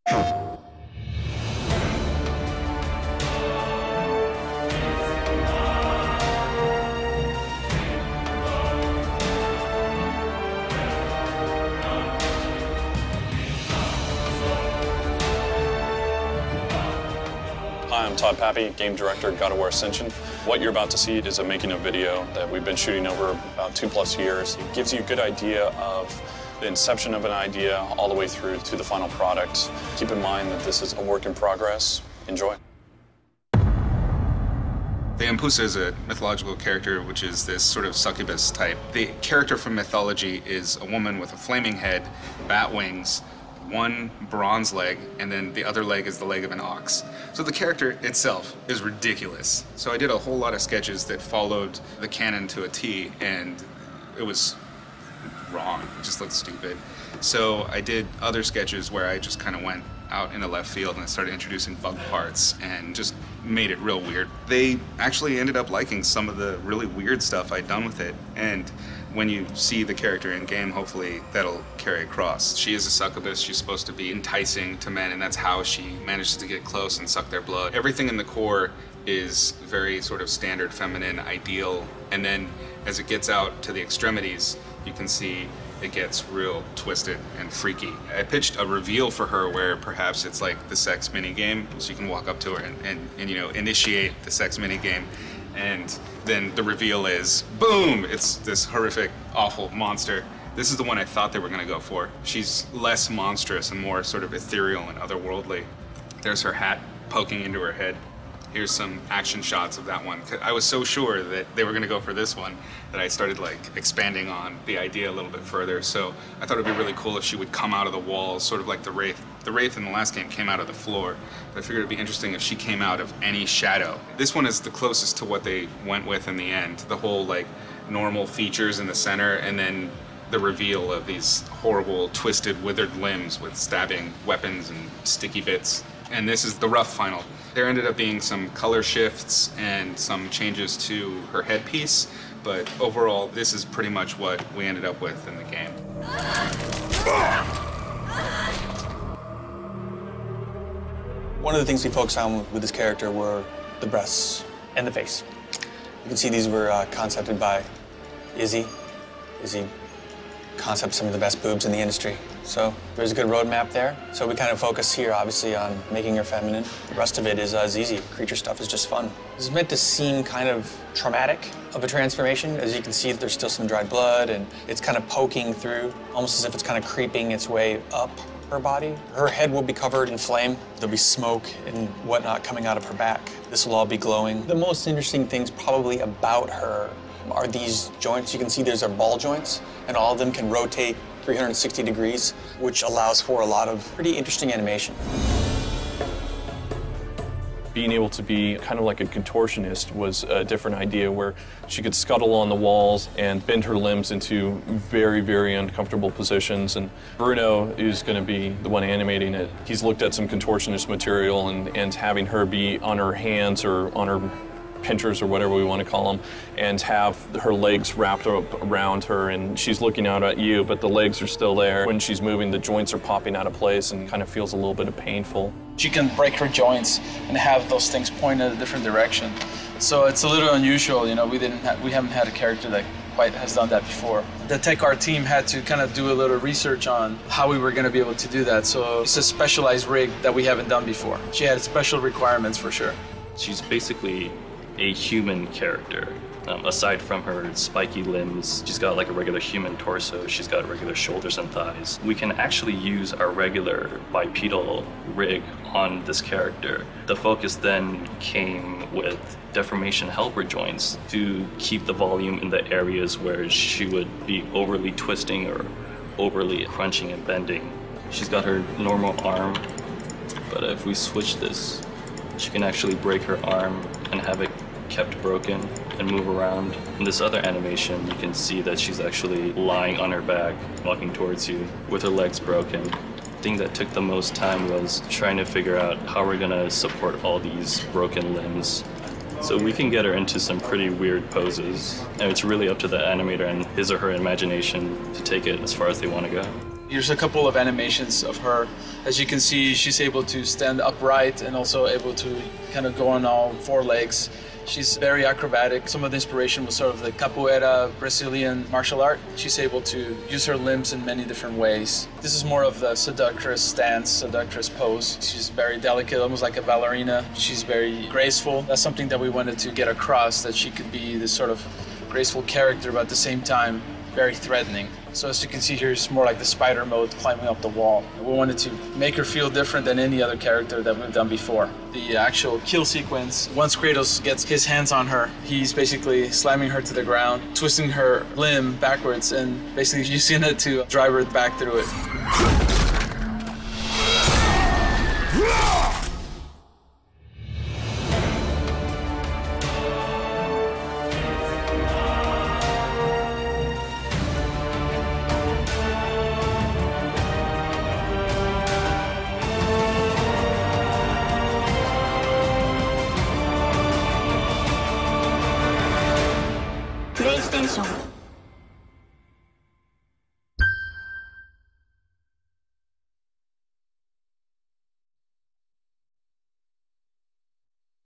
Hi, I'm Todd Pappy, Game Director, God of War Ascension. What you're about to see is a making of video that we've been shooting over about 2+ years. It gives you a good idea of the inception of an idea all the way through to the final product. Keep in mind that this is a work in progress. Enjoy. The Empusa is a mythological character, which is this sort of succubus type. The character from mythology is a woman with a flaming head, bat wings, one bronze leg, and then the other leg is the leg of an ox. So the character itself is ridiculous. So I did a whole lot of sketches that followed the canon to a T, and it was wrong. It just looked stupid. So I did other sketches where I just kind of went out into left field and I started introducing bug parts and just made it real weird. They actually ended up liking some of the really weird stuff I'd done with it, and when you see the character in game, hopefully that'll carry across. She is a succubus. She's supposed to be enticing to men, and that's how she manages to get close and suck their blood. Everything in the core is very sort of standard feminine ideal, and then as it gets out to the extremities, you can see it gets real twisted and freaky. I pitched a reveal for her where perhaps it's like the sex minigame, so you can walk up to her and you know, initiate the sex minigame, and then the reveal is, boom, it's this horrific, awful monster. This is the one I thought they were gonna go for. She's less monstrous and more sort of ethereal and otherworldly. There's her hat poking into her head. Here's some action shots of that one. I was so sure that they were gonna go for this one that I started like expanding on the idea a little bit further. So I thought it'd be really cool if she would come out of the walls, sort of like the Wraith. The Wraith in the last game came out of the floor. But I figured it'd be interesting if she came out of any shadow. This one is the closest to what they went with in the end. The whole like normal features in the center, and then the reveal of these horrible, twisted, withered limbs with stabbing weapons and sticky bits. And this is the rough final. There ended up being some color shifts and some changes to her headpiece, but overall, this is pretty much what we ended up with in the game. One of the things we focused on with this character were the breasts and the face. You can see these were concepted by Izzy. Izzy concepted some of the best boobs in the industry. So there's a good roadmap there. So we kind of focus here, obviously, on making her feminine. The rest of it is easy. Creature stuff is just fun. This is meant to seem kind of traumatic of a transformation. As you can see, there's still some dried blood, and it's kind of poking through, almost as if it's kind of creeping its way up her body. Her head will be covered in flame. There'll be smoke and whatnot coming out of her back. This will all be glowing. The most interesting things probably about her are these joints. You can see there's our ball joints, and all of them can rotate 360 degrees, which allows for a lot of pretty interesting animation. Being able to be kind of like a contortionist was a different idea, where she could scuttle on the walls and bend her limbs into very, very uncomfortable positions. And Bruno is going to be the one animating it. He's looked at some contortionist material, and having her be on her hands or on her pinchers or whatever we want to call them, and have her legs wrapped up around her, and she's looking out at you, but the legs are still there. When she's moving, the joints are popping out of place and kind of feels a little bit of painful. She can break her joints and have those things point in a different direction. So it's a little unusual, you know, we haven't had a character that quite has done that before. The tech art team had to kind of do a little research on how we were going to be able to do that. So it's a specialized rig that we haven't done before. She had special requirements for sure. She's basically a human character. Aside from her spiky limbs, she's got like a regular human torso, she's got regular shoulders and thighs. We can actually use our regular bipedal rig on this character. The focus then came with deformation helper joints to keep the volume in the areas where she would be overly twisting or overly crunching and bending. She's got her normal arm, but if we switch this, she can actually break her arm and have it kept broken and move around. In this other animation, you can see that she's actually lying on her back, walking towards you with her legs broken. The thing that took the most time was trying to figure out how we're gonna support all these broken limbs. So we can get her into some pretty weird poses, and it's really up to the animator and his or her imagination to take it as far as they want to go. Here's a couple of animations of her. As you can see, she's able to stand upright and also able to kind of go on all four legs. She's very acrobatic. Some of the inspiration was sort of the capoeira Brazilian martial art. She's able to use her limbs in many different ways. This is more of the seductress stance, seductress pose. She's very delicate, almost like a ballerina. She's very graceful. That's something that we wanted to get across, that she could be this sort of graceful character, but at the same time, very threatening. So as you can see here, it's more like the spider mode climbing up the wall. We wanted to make her feel different than any other character that we've done before. The actual kill sequence, once Kratos gets his hands on her, he's basically slamming her to the ground, twisting her limb backwards, and basically using it to drive her back through it. PlayStation